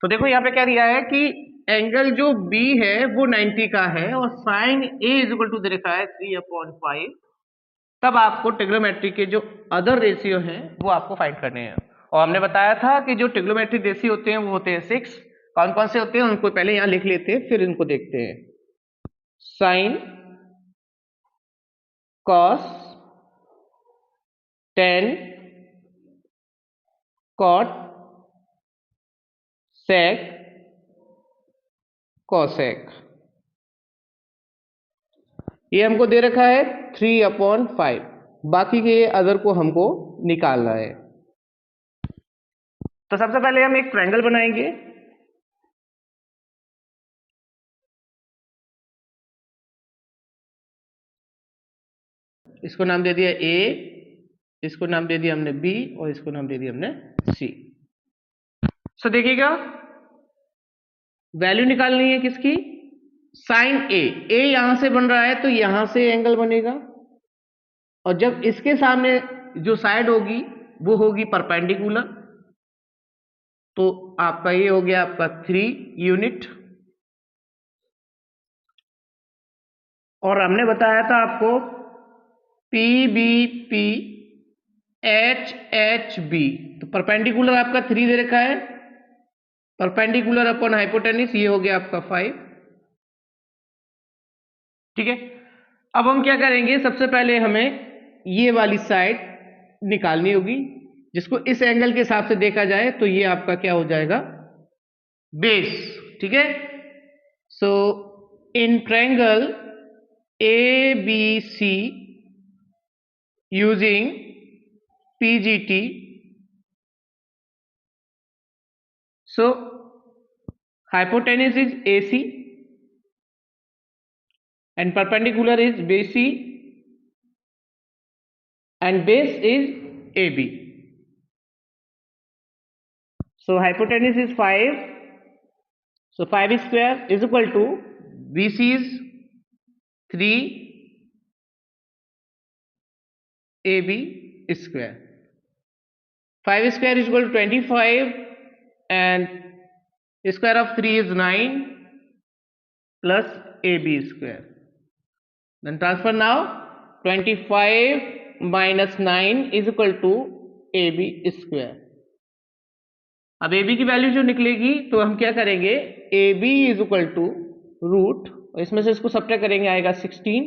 तो देखो यहाँ पे क्या दिया है कि एंगल जो बी है वो 90 का है और sine A is equal to दे रखा है 3/5। तब आपको ट्रिग्नोमेट्री के जो अदर रेशियो हैं वो आपको फाइंड करने हैं। और हमने बताया था कि जो ट्रिग्नोमेट्रिक रेशियो होते हैं वो होते हैं 6। कौन कौन से होते हैं उनको पहले यहाँ लिख लेते हैं, फिर इनको देखते हैं। साइन, कॉस, टेन, कॉट, सेक, कॉसेक। ये हमको दे रखा है 3/5। बाकी के अदर को हमको निकालना है। तो सबसे पहले हम एक ट्रायंगल बनाएंगे। इसको नाम दे दिया ए, इसको नाम दे दिया हमने बी और इसको नाम दे दिया हमने सी। सो देखिएगा, वैल्यू निकालनी है किसकी? साइन ए। ए यहां से बन रहा है तो यहां से एंगल बनेगा और जब इसके सामने जो साइड होगी वो होगी परपेंडिकुलर, तो आपका ये हो गया आपका 3 यूनिट। और हमने बताया था आपको P B P H H B, तो परपेंडिकुलर आपका 3 दे रखा है, परपेंडिकुलर अपॉन हाइपोटेनिस ये हो गया आपका 5। ठीक है, अब हम क्या करेंगे, सबसे पहले हमें ये वाली साइड निकालनी होगी जिसको इस एंगल के हिसाब से देखा जाए तो ये आपका क्या हो जाएगा? बेस। ठीक है, so in triangle A B C using PGT, so hypotenuse is AC and perpendicular is BC and base is AB. So hypotenuse is 5, so 5 square is equal to BC is 3 AB square. 5 square is equal to 25 and square of 3 is 9 plus AB square. Then transfer now, 25 minus 9 is equal to AB square. अब AB की value जो निकलेगी तो हम क्या करेंगे, AB is equal to root, और इसमें से इसको सब्ट्रैक्ट करेंगे आएगा 16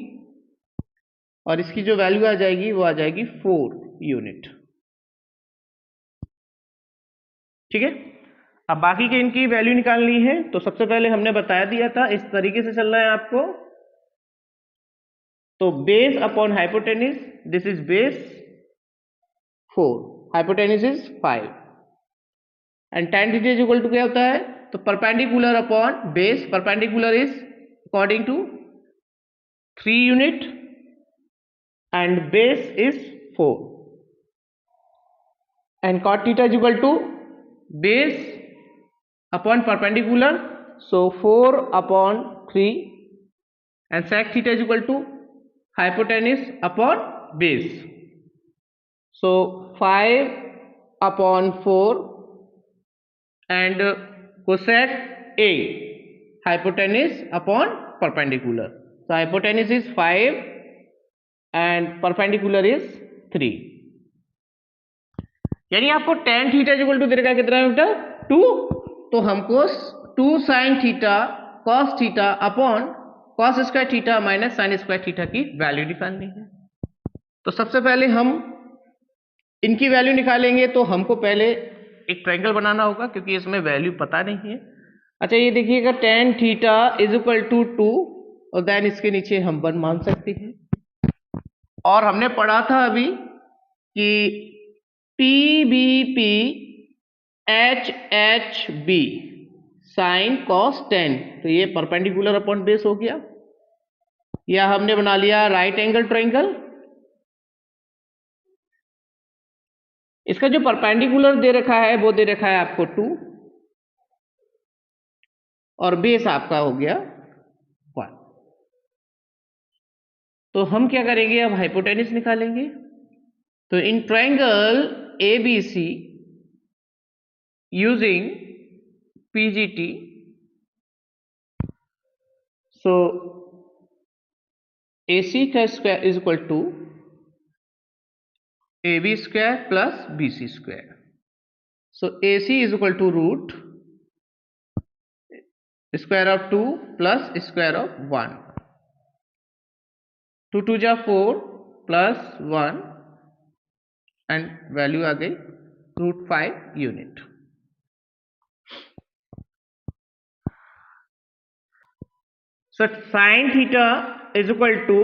और इसकी जो वैल्यू आ जाएगी वो आ जाएगी 4 यूनिट। ठीक है, अब बाकी के इनकी वैल्यू निकालनी है। तो सबसे पहले हमने बताया दिया था इस तरीके से चलना है आपको। तो base upon hypotenuse, this is base 4, hypotenuse is 5 and tan theta is equal to क्या होता है, तो perpendicular upon base, perpendicular is according to 3 unit and base is 4 and cot theta is equal to base upon perpendicular, so 4/3 and sec theta is equal to hypotenuse upon base, so 5/4 and cosec A, hypotenuse upon perpendicular, so hypotenuse is 5 and perpendicular is 3। यानी आपको tan theta equal to दे रखा है कितना बेटा? 2। तो हमको 2 sin theta cos theta upon cos square theta minus sin square theta की वैल्यू निकालनी है। तो सबसे पहले हम इनकी वैल्यू निकालेंगे, तो हमको पहले एक ट्रायंगल बनाना होगा क्योंकि इसमें वैल्यू पता नहीं है। अच्छा, ये देखिएगा tan theta is equal to 2 और देन इसके नीचे हम 1 मान सकते हैं। और हमने पढ़ा था अभी कि P B P H H B sine cos tan, तो ये परपेंडिकुलर अपॉन बेस हो गया। या हमने बना लिया राइट एंगल ट्रायंगल। इसका जो परपेंडिकुलर दे रखा है वो दे रखा है आपको 2 और बेस आपका हो गया 1। तो हम क्या करेंगे, अब हाइपोटेनिस निकालेंगे। तो in triangle ABC using PGT. So AC square is equal to AB square plus BC square. So AC is equal to root square of 2 plus square of 1. 2 2 जा 4 plus 1 and value आ गई √5 unit. So sin theta is equal to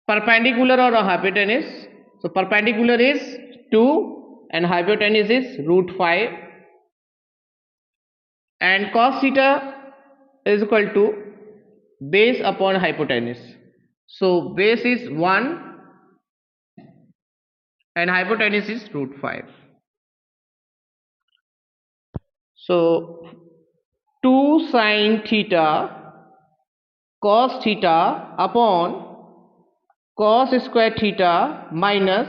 perpendicular or hypotenuse. So perpendicular is 2 and hypotenuse is √5, and cos theta is equal to base upon hypotenuse. So base is 1 and hypotenuse is √5. So 2 sin theta cos theta upon cos square theta minus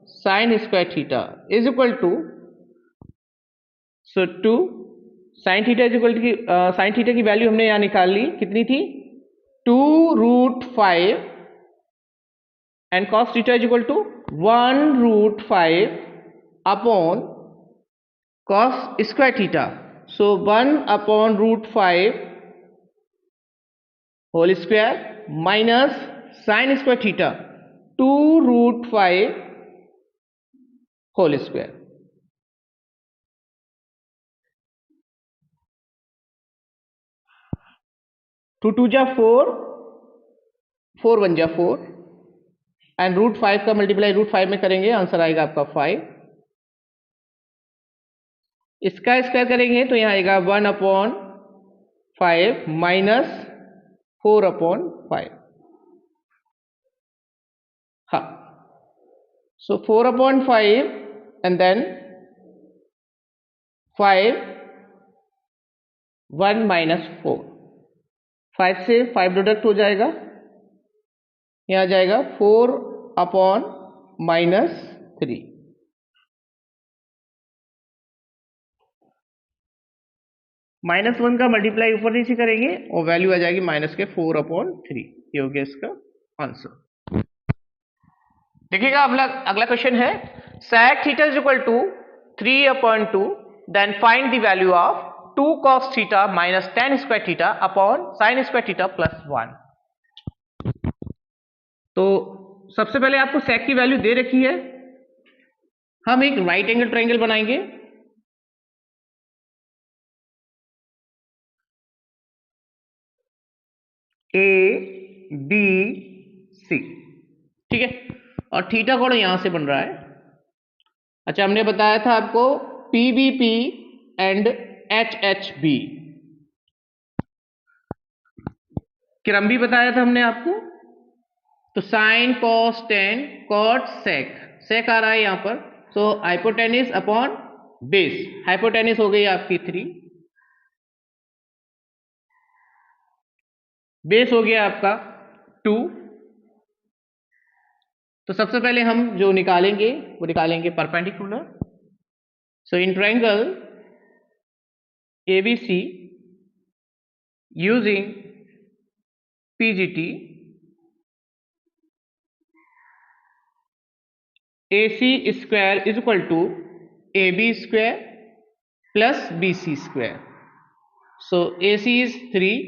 sin square theta is equal to, so 2 sin theta is equal to sin theta की value हमने यहाँ निकाल ली, कितनी थी 2√5 and cos theta is equal to 1√5 upon cos square theta. So 1 upon √5 whole square minus sin square theta 2√5 whole square. Two two जा 4, 4 1 जा 4 and √5 का multiply √5 में करेंगे, आंसर आएगा आपका 5. इसका स्क्वायर करेंगे तो यहाँ आएगा 1/5 माइनस 4/5. हाँ, so 4/5 and then 5 1 minus 4. 5 से 5 डिडक्ट हो जाएगा, यहाँ जाएगा 4/-3. -1 का मल्टीप्लाई ऊपर नीचे करेंगे और वैल्यू आ जाएगी माइनस के 4/3. ये हो गया इसका आंसर. देखिएगा अगला क्वेश्चन है sec theta is equal to 3/2, then find the value of 2 cos theta minus tan square theta upon sin square theta plus 1. तो सबसे पहले आपको sec की वैल्यू दे रखी है, हम एक राइट एंगल ट्रायंगल बनाएंगे. ABC, ठीक है, और थीटा कोण यहां से बन रहा है. अच्छा, हमने बताया था आपको PBP एंड HHB, क्रम भी बताया था हमने आपको. तो sine cos tan cot sec, sec आ रहा है यहां पर. So hypotenuse upon base, hypotenuse हो गई आपकी 3, बेस हो गया आपका 2. तो सबसे पहले हम जो निकालेंगे वो निकालेंगे perpendicular. So in triangle ABC using PGT, AC square is equal to AB square plus BC square. So AC is 3,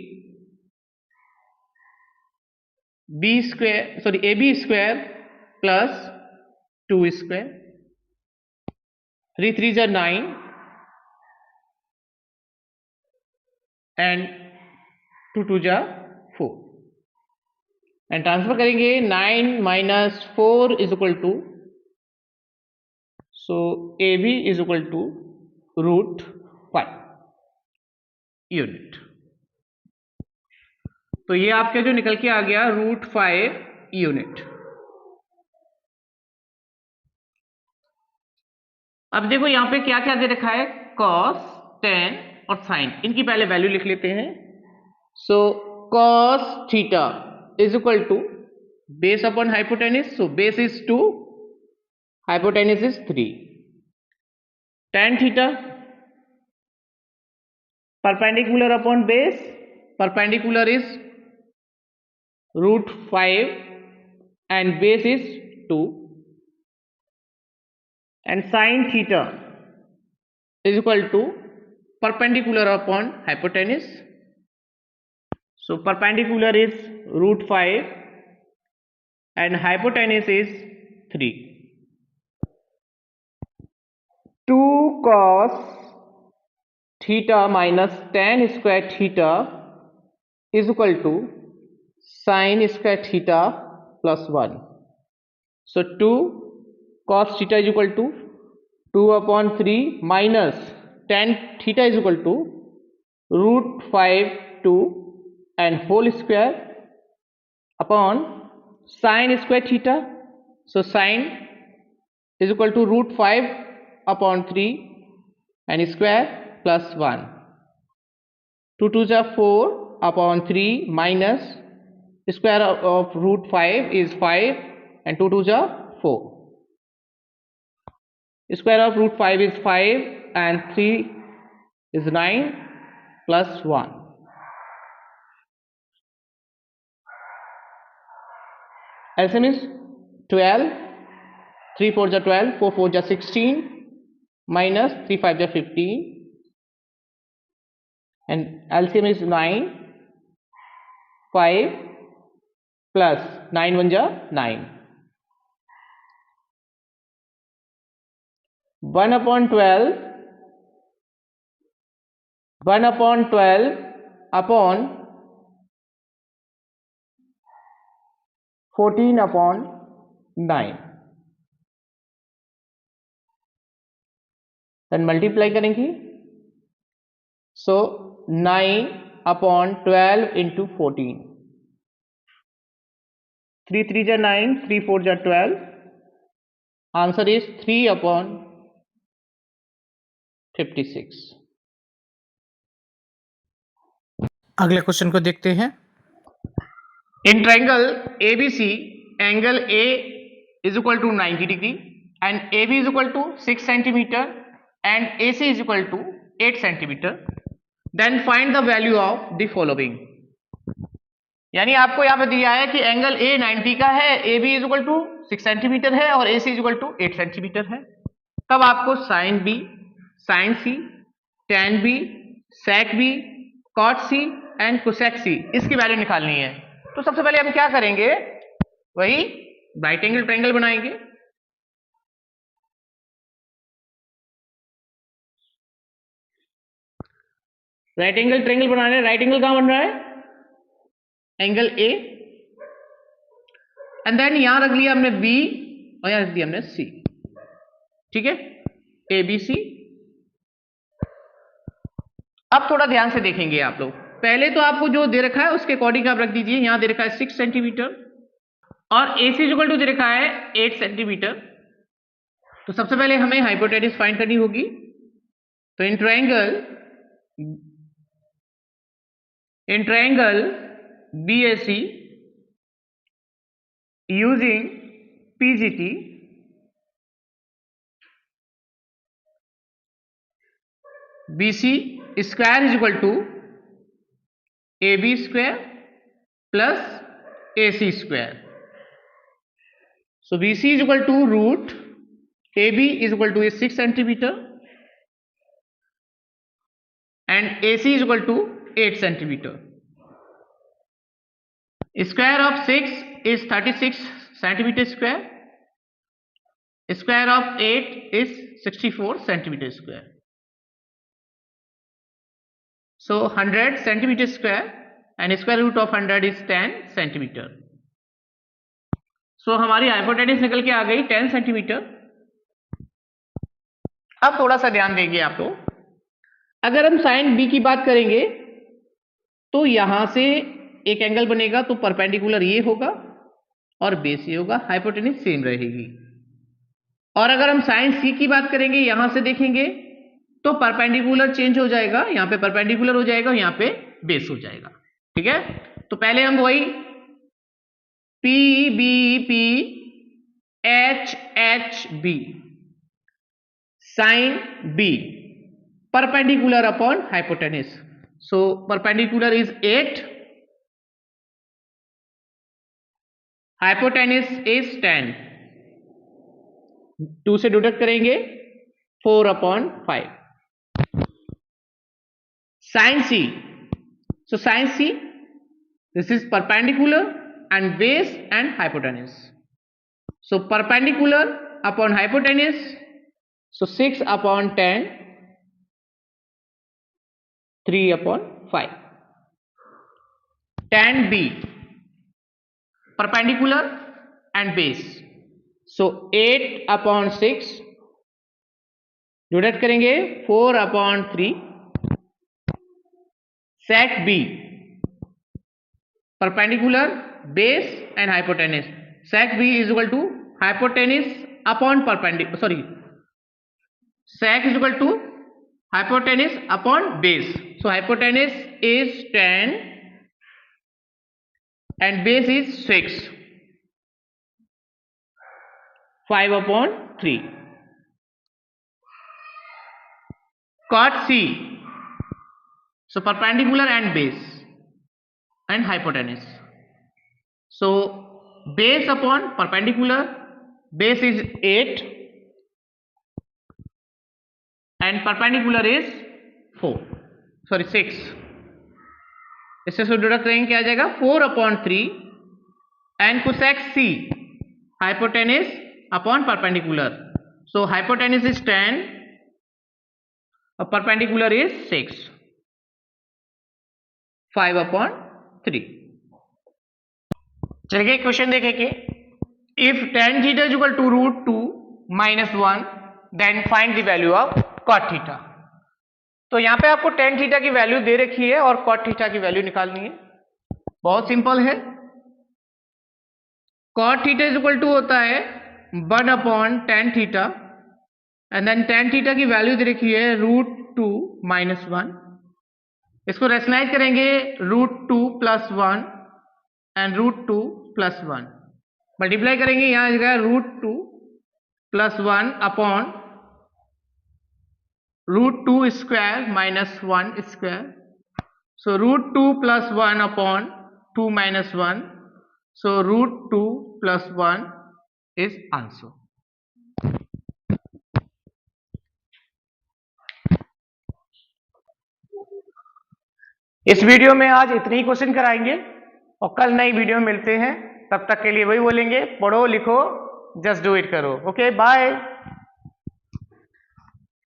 AB square plus 2 square, 3 3s are 9 and 2 2s are 4, and transfer करेंगे 9 minus 4 is equal to, so AB is equal to √5 unit. तो ये आपके जो निकल के आ गया √5 unit. अब देखो यहां पे क्या क्या दे रखा है, cos, tan और sin, इनकी पहले वैल्यू लिख लेते हैं. So cos theta is equal to base upon hypotenuse, so base is 2, hypotenuse is 3. tan theta perpendicular upon base, perpendicular is root 5 and base is 2, and sin theta is equal to perpendicular upon hypotenuse. So perpendicular is root 5 and hypotenuse is 3. 2 cos theta minus tan square theta is equal to sin square theta plus 1. So 2 cos theta is equal to 2 upon 3 minus tan theta is equal to root 5 2 and whole square upon sin square theta. So sin is equal to root 5 upon 3 and square plus 1. 2 2s are 4 upon 3 minus square of root 5 is 5 and 2 2s are 4. Square of root 5 is 5 and 3 is 9 plus 1. LCM is 12, 3 4 are 12, 4 4 are 16 minus 3 5 are 15 and LCM is 9, 5 plus 9 1 are 9. 1 upon 12 upon 14 upon 9. Then multiply करेंगे. So 9 upon 12 into 14. 3 3 are 9, 3 4 are 12. Answer is 3 upon 56. अगले question को देखते हैं. In triangle ABC, angle A is equal to 90 degree and AB is equal to 6 centimeter and AC is equal to 8 centimeter. Then find the value of the following. यानी आपको यहाँ पे दिया है कि एंगल A 90 का है, AB is equal to 6 centimetre है और AC is equal to 8 centimetre है. तब आपको sin B, sin C, tan B, sec B, cot C and cosec C इसकी वैल्यू निकालनी है. तो सबसे पहले हम क्या करेंगे, वही राइट एंगल ट्रायंगल बनाएंगे. राइट एंगल ट्रायंगल बनाने, राइट एंगल कहां बन रहा है, एंगल ए, एंड देन यहां रख लिया हमने बी और यहां रख दिया हमने सी. ठीक है, ए बी सी. अब थोड़ा ध्यान से देखेंगे आप लोग. पहले तो आपको जो दे रखा है उसके अकॉर्डिंग आप रख दीजिए. यहां दे रखा है 6 सेंटीमीटर और AC इक्वल टू दे रखा है 8 सेंटीमीटर. तो सबसे पहले हमें हाइपोटेन्यूज फाइंड करनी होगी. तो in triangle BAC using PGT, BC square is equal to AB square plus AC square. So BC is equal to root AB is equal to 6 centimeter and AC is equal to 8 centimeter. Square of 6 is 36 centimeter square. Square of 8 is 64 centimeter square. So 100 centimeter square and square root of 100 is 10 centimeter. So हमारी hypotenuse निकल के आ गई 10 centimetre. अब थोड़ा सा ध्यान देंगे आप लोग. अगर हम साइन बी की बात करेंगे तो यहां से एक एंगल बनेगा तो परपेंडिकुलर ये होगा और बेस ये होगा, हाइपोटेन्यूज सेम रहेगी. और अगर हम साइन सी की बात करेंगे, यहां से देखेंगे तो परपेंडिकुलर चेंज हो जाएगा, यहां पे परपेंडिकुलर हो जाएगा, यहां पे बेस हो जाएगा. ठीक है, तो पहले हम वही P B P H H B sine B perpendicular upon hypotenuse. So perpendicular is 8, hypotenuse is 10. 2 से डिडक्ट करेंगे 4/5. Sin C. So sin C, this is perpendicular and base and hypotenuse. So perpendicular upon hypotenuse, so 6/10, 3/5. Tan B, perpendicular and base, so 8/6, divide करेंगे 4/3. Sec B, perpendicular, base and hypotenuse. Sec B is equal to hypotenuse upon perpendicular, sorry, sec is equal to hypotenuse upon base. So hypotenuse is 10 and base is 6. 5/3. Cot C, so perpendicular and base and hypotenuse. So base upon perpendicular, base is 8 and perpendicular is 6. इससे deduct करेंगे क्या आ जाएगा 4/3 and cosec C, hypotenuse upon perpendicular. So hypotenuse is 10, perpendicular is 6. 5/3. चलिए question देखेंगे. If tan theta is equal to √2 - 1 then find the value of cot theta. तो यहां पे आपको tan थीटा की वैल्यू दे रखी है और cot थीटा की वैल्यू निकालनी है. बहुत सिंपल है. cot theta is equal to होता है 1/tan theta and then tan theta की वैल्यू दे रखी है √2 - 1. इसको रेशनलाइज करेंगे √2 + 1 एंड √2 + 1. मल्टीप्लाई करेंगे यहां आ जाएगा √2 + 1 upon √2 square - 1 square. So √2 + 1 upon 2 - 1. So √2 + 1 is answer. इस वीडियो में आज इतने ही क्वेश्चन कराएंगे और कल नई वीडियो में मिलते हैं. तब तक के लिए वही बोलेंगे, पढ़ो लिखो जस्ट डू इट करो. Okay bye.